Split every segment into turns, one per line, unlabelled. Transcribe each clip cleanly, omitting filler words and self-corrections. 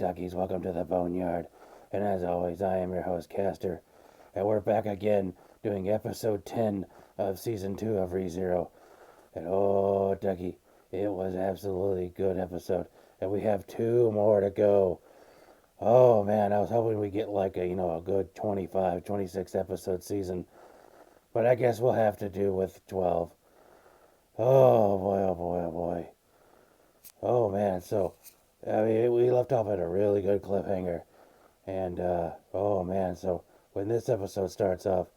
duckies, welcome to the Boneyard. And as always, I am your host, Caster. And we're back again doing episode 10 of season 2 of ReZero. And oh, ducky, it was absolutely a good episode. And we have 2 more to go. Oh man, I was hoping we get like a good 25, 26 episode season. But I guess we'll have to do with 12. Oh boy, oh boy, oh boy. Oh man, so I mean, we left off at a really good cliffhanger. And, oh man, so when this episode starts off,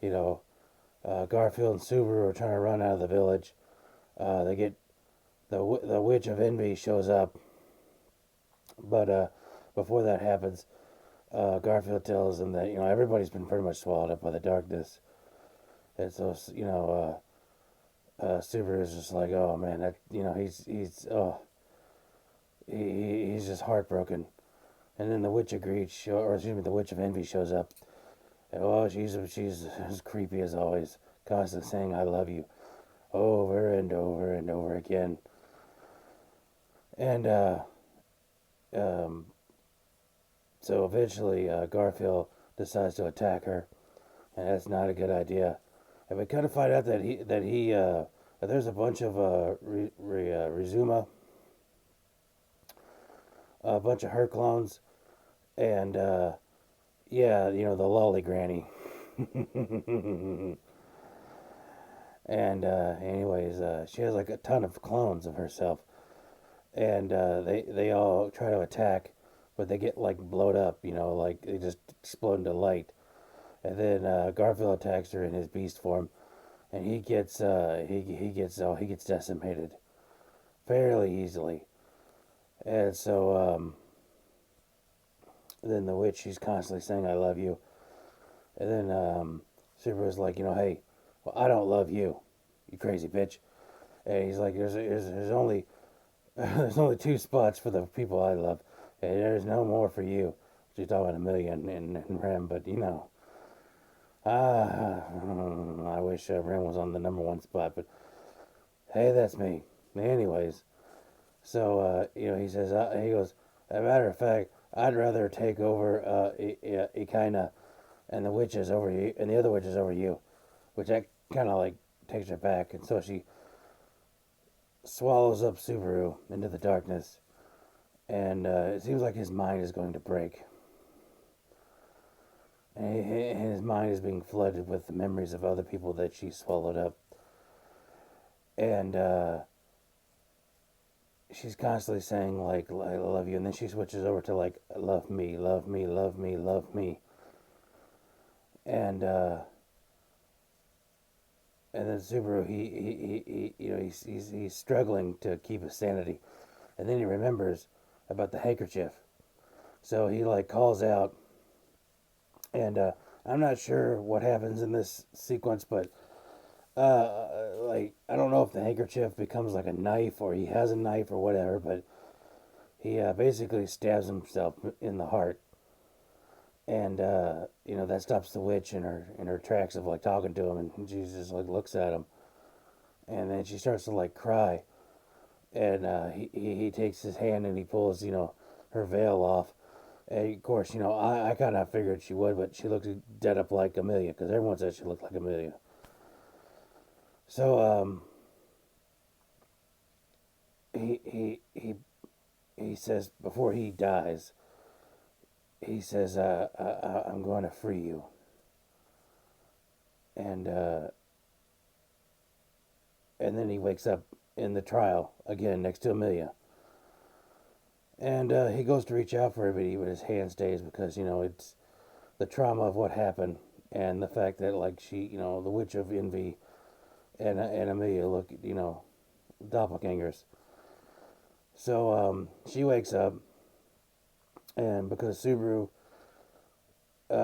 you know, Garfield and Subaru are trying to run out of the village. They get, the Witch of Envy shows up. But, before that happens, Garfield tells them that, everybody's been pretty much swallowed up by the darkness. And so, Subaru's just like, oh man, he's just heartbroken. And then the Witch of Greed, the Witch of Envy shows up. And, oh, she's as creepy as always, constantly saying, I love you, over and over and over again. And, so eventually, Garfield decides to attack her, and that's not a good idea. And we kind of find out that there's a bunch of, Rizuma, a bunch of her clones, and, yeah, the lolly granny. And, anyways, she has like a ton of clones of herself. And, they all try to attack, but they get like blowed up, like they just explode into light. And then, Garfield attacks her in his beast form, and he gets decimated fairly easily. And so, then the witch, she's constantly saying, I love you. And then, Subaru's like, hey, well, I don't love you, you crazy bitch. And he's like, there's only, there's only 2 spots for the people I love, and there's no more for you. She's talking a million and Rem, but I wish Rem was on the number 1 spot, but hey, that's me. Anyways, so, he says, he goes, as a matter of fact, I'd rather take over Ikaina and the witches over you, and the other witches over you, which that kind of like takes her back, and so she swallows up Subaru into the darkness, and it seems like his mind is going to break, and his mind is being flooded with the memories of other people that she swallowed up, and she's constantly saying, like, I love you. And then she switches over to, like, love me, love me, love me, love me. And then Subaru, he's struggling to keep his sanity. And then he remembers about the handkerchief. So he, like, calls out. And I'm not sure what happens in this sequence, but like, I don't know if the handkerchief becomes like a knife or he has a knife or whatever, but he basically stabs himself in the heart, and that stops the witch in her tracks of like talking to him, and she just like looks at him, and then she starts to like cry, and he takes his hand and he pulls her veil off, and of course I kind of figured she would, but she looks dead up like Amelia because everyone said she looked like Amelia. So he says before he dies, he says, I'm going to free you, and then he wakes up in the trial again next to Amelia, and he goes to reach out for everybody, but his hand stays because it's the trauma of what happened and the fact that like she the Witch of Envy and Amelia look, doppelgangers. So she wakes up, and because Subaru,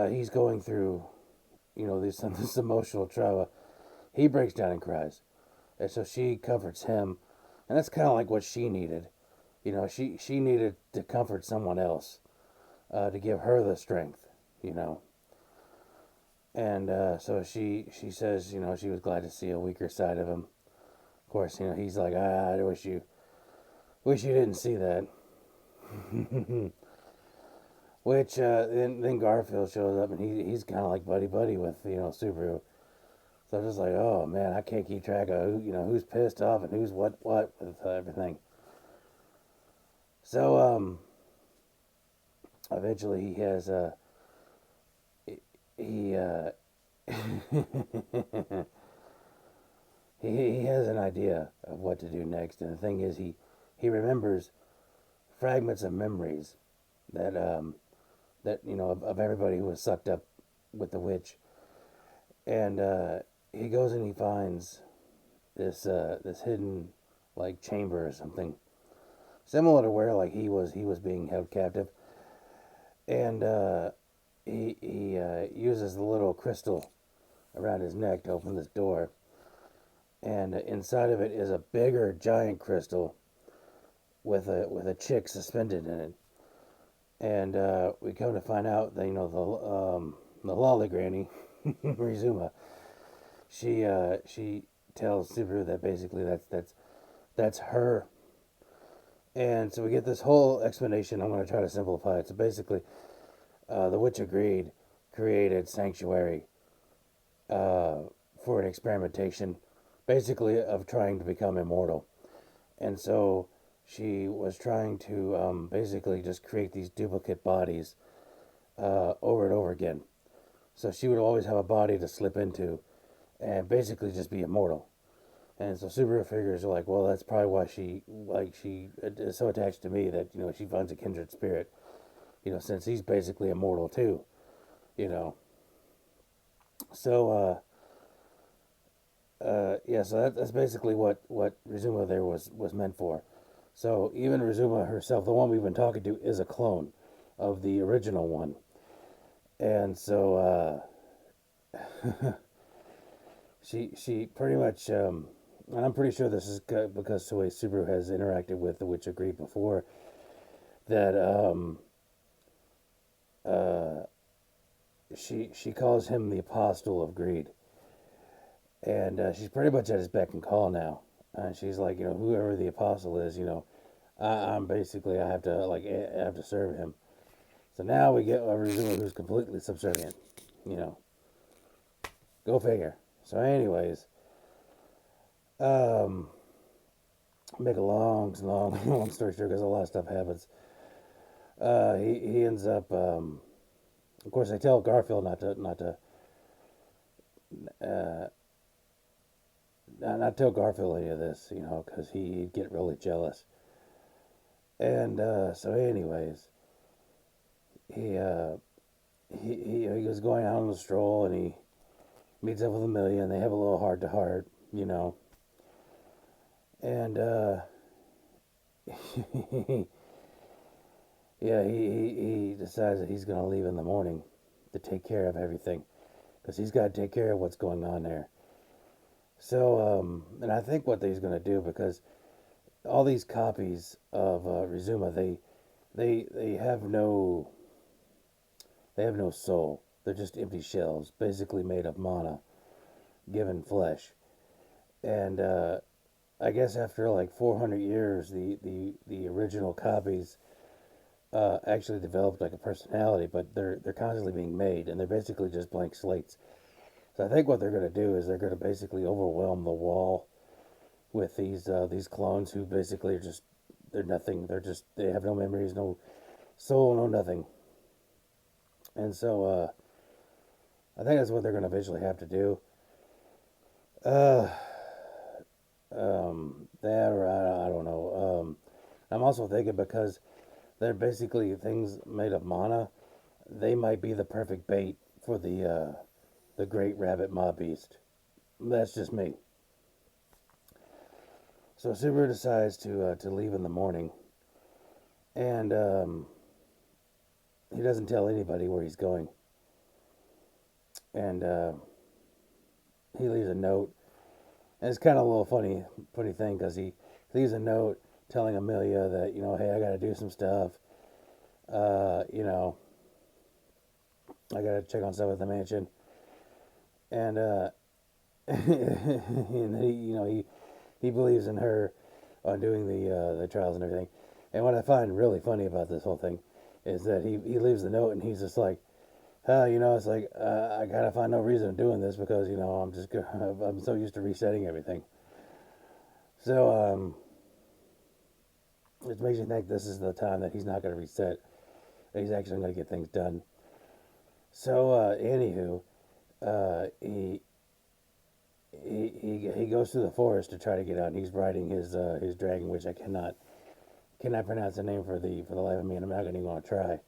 he's going through, this emotional trauma, he breaks down and cries, and so she comforts him, and that's kind of like what she needed. She needed to comfort someone else, to give her the strength, And so she says, she was glad to see a weaker side of him. Of course, he's like, I wish you didn't see that. Which then Garfield shows up and he's kind of like buddy buddy with Subaru. So I'm just like, oh man, I can't keep track of who's pissed off and who's what with everything. So eventually he has he he has an idea of what to do next, and the thing is he remembers fragments of memories that of everybody who was sucked up with the witch, and he goes and he finds this hidden like chamber or something similar to where like he was being held captive, and he uses the little crystal around his neck to open this door, and inside of it is a bigger giant crystal with a chick suspended in it, and we come to find out that the lolly granny Rizuma, she tells Subaru that basically that's her. And so we get this whole explanation. I'm going to try to simplify it. So basically, the Witch of Greed created Sanctuary for an experimentation, basically of trying to become immortal. And so she was trying to basically just create these duplicate bodies over and over again. So she would always have a body to slip into and basically just be immortal. And so Subaru figures like, well, that's probably why she is so attached to me that she finds a kindred spirit. Since he's basically immortal too. So yeah, so that's basically what Rizuma there was meant for. So even Rizuma herself, the one we've been talking to, is a clone of the original one, and so she pretty much and I'm pretty sure this is because the way Subaru has interacted with the Witch of Greed before, that she calls him the Apostle of Greed, and she's pretty much at his beck and call now. And she's like, whoever the apostle is, I'm basically I have to serve him. So now we get a Rizuma who's completely subservient. You know, go figure. So, anyways, um, make a long story short, because a lot of stuff happens. He ends up. Of course, they tell Garfield uh, not tell Garfield any of this, because he'd get really jealous. And so, anyways, he he was going out on a stroll, and he meets up with Amelia, and they have a little heart to heart, and yeah, he decides that he's gonna leave in the morning to take care of everything, because he's got to take care of what's going on there. So, and I think what he's gonna do, because all these copies of Rizuma, they have no soul. They're just empty shells, basically made of mana, given flesh. And I guess after like 400 years, the original copies actually developed like a personality, but they're constantly being made, and they're basically just blank slates. So I think what they're going to do is they're going to basically overwhelm the wall with these clones who basically are just, they're nothing. They have no memories, no soul, no nothing. And so I think that's what they're going to eventually have to do. Uh, that or I don't know. I'm also thinking, because they're basically things made of mana, they might be the perfect bait for the great rabbit mob beast. That's just me. So Subaru decides to leave in the morning, and he doesn't tell anybody where he's going, and he leaves a note. And it's kind of a little funny thing, because he leaves a note telling Amelia that, hey, I got to do some stuff. I got to check on stuff at the mansion. And and he believes in her on doing the trials and everything. And what I find really funny about this whole thing is that he leaves the note and he's just like, it's like I gotta find no reason of doing this because I'm so used to resetting everything. So it makes you think this is the time that he's not gonna reset. He's actually gonna get things done. So anywho, he he goes through the forest to try to get out, and he's riding his dragon, which I cannot pronounce the name for the life of me, and I'm not even going to try.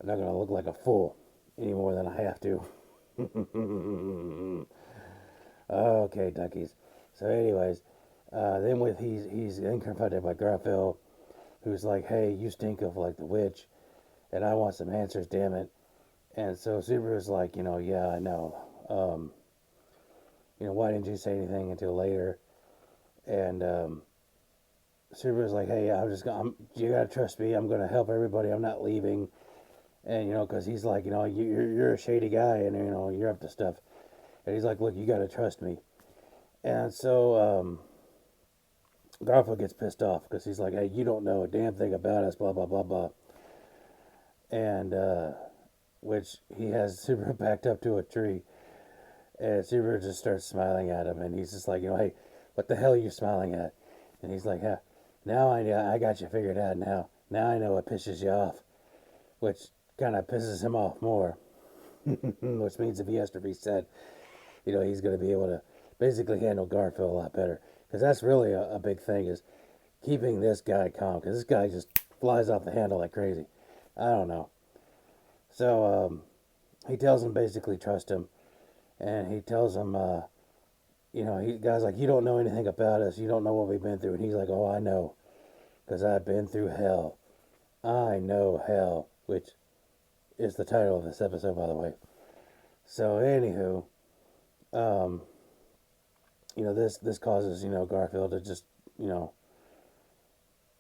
I'm not going to look like a fool any more than I have to. Okay, duckies. So, anyways, then he's then confronted by Garfield, who's like, "Hey, you stink of like the witch, and I want some answers, damn it." And so Subaru's like, yeah, I know. Why didn't you say anything until later? And Subaru's like, hey, you gotta trust me. I'm gonna help everybody. I'm not leaving. And because he's like, you're a shady guy, and you're up to stuff. And he's like, look, you gotta trust me. And so Garfield gets pissed off because he's like, hey, you don't know a damn thing about us, blah blah blah blah. And which he has Subaru backed up to a tree. And Subaru just starts smiling at him, and he's just like, hey, what the hell are you smiling at? And he's like, yeah, now I got you figured out now. Now I know what pisses you off, which kind of pisses him off more, which means if he has to reset, he's going to be able to basically handle Garfield a lot better. Because that's really a big thing is keeping this guy calm, because this guy just flies off the handle like crazy. I don't know. So he tells him basically trust him, and he tells him, guy's like, you don't know anything about us, you don't know what we've been through, and he's like, oh, I know, because I've been through hell. I know hell, which is the title of this episode, by the way. So anywho, this causes Garfield to just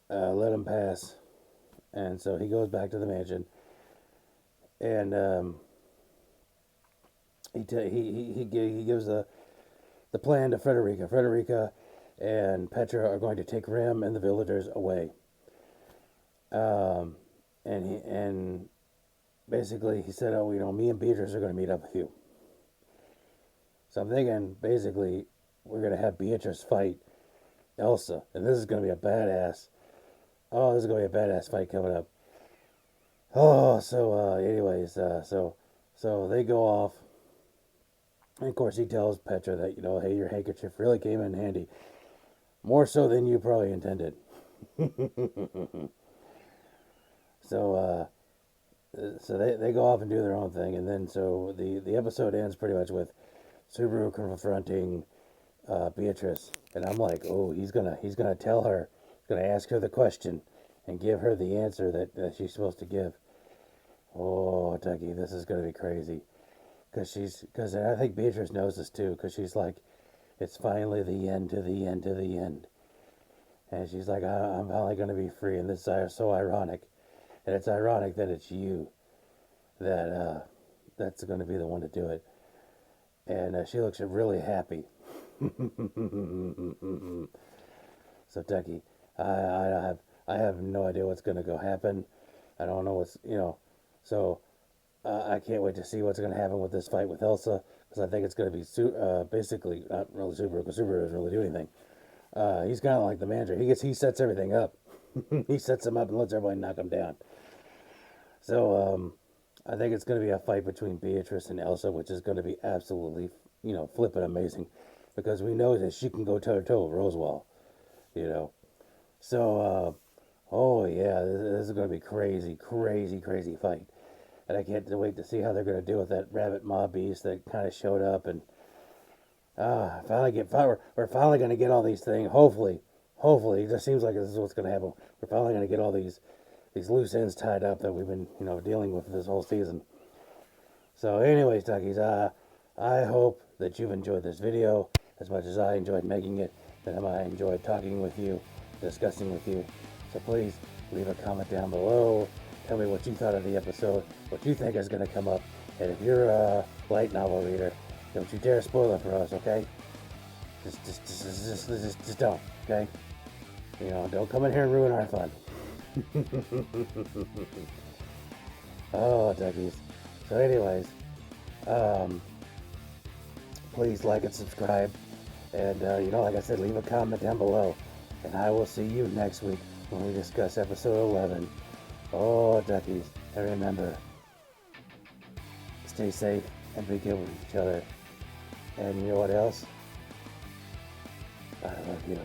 let him pass, and so he goes back to the mansion. And he gives the plan to Frederica. Frederica and Petra are going to take Rem and the villagers away. And basically he said, oh, me and Beatrice are going to meet up with you. So I'm thinking basically we're going to have Beatrice fight Elsa, and this is going to be a badass. Oh, this is going to be a badass fight coming up. Oh, so anyways, so they go off, and of course he tells Petra that hey, your handkerchief really came in handy, more so than you probably intended. So they go off and do their own thing, and then so the episode ends pretty much with Subaru confronting Beatrice, and I'm like, oh, he's gonna tell her, he's gonna ask her the question and give her the answer that she's supposed to give. Oh, Dougie, this is going to be crazy. Because I think Beatrice knows this too, because she's like, it's finally the end to the end to the end. And she's like, I'm finally going to be free, and this is so ironic. And it's ironic that it's you that's going to be the one to do it. And she looks really happy. So, Dougie, I have no idea what's going to go happen. I don't know so I can't wait to see what's going to happen with this fight with Elsa, because I think it's going to be basically not really Subaru, because Subaru doesn't really do anything. He's kind of like the manager. He sets everything up. He sets them up and lets everybody knock them down. So I think it's going to be a fight between Beatrice and Elsa, which is going to be absolutely flippin' amazing, because we know that she can go toe to toe with Roswell. So, oh yeah, this is going to be crazy, crazy, crazy fight. And I can't wait to see how they're going to deal with that rabbit mob beast that kind of showed up. And we're finally going to get all these things. Hopefully, it just seems like this is what's going to happen. We're finally going to get all these loose ends tied up that we've been dealing with this whole season. So anyways, duckies, I hope that you've enjoyed this video as much as I enjoyed making it, and I enjoyed talking with you, discussing with you. So please leave a comment down below. Tell me what you thought of the episode, what you think is going to come up, and if you're a light novel reader, don't you dare spoil it for us, okay? Just don't, okay? Don't come in here and ruin our fun. Oh, duckies. So anyways, um, please like and subscribe. And, like I said, leave a comment down below. And I will see you next week when we discuss episode 11. Oh, duckies. And remember, stay safe and be good with each other. And you know what else? I love you.